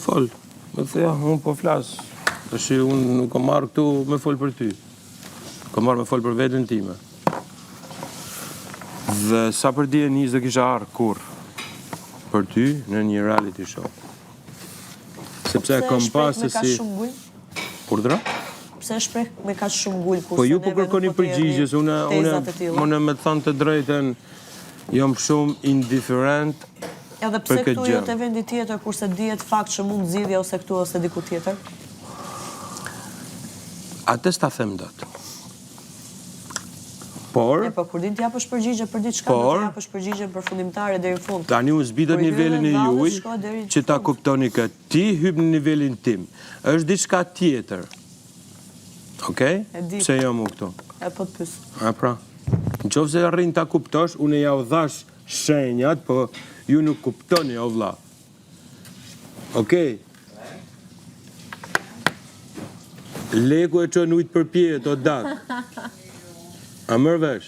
Fol. Më thëja, unë po flasë. Tashi unë nuk kam marrë këtu me fol për ty. Kam marrë me fol për vetën time. Dhe sa për dje njës dhe kisha arë kur për ty në një reality show. Sepse e kam pasë si... Urdhra? Pse shpreh me ka shumë gull kurse po ju po kërkoni përgjigjes, unë me thënë të drejten jam shumë indiferent. Edhe pse këtu jo të vendi tjetër kurse dihet fakt që mund zgjidhja ose këtu ose diku tjetër? Atë s'ta them dot. Por kur din t'japësh përgjigje për diçka, do të japësh përgjigje përfundimtare deri në fund. Tani u zbitët nivelin e juaj që ta kuptoni këtë. Ti hyp në nivelin tim. Është diçka tjetër. Okej? Pse jam u këtu? Po të pyes. Pra. Nëse arrin ta kuptosh, unë ja u dhash shenjat, po ju nuk kuptoni o vlla. Okej? Leku e çon ujë për pijet o dak. A mërë vesh?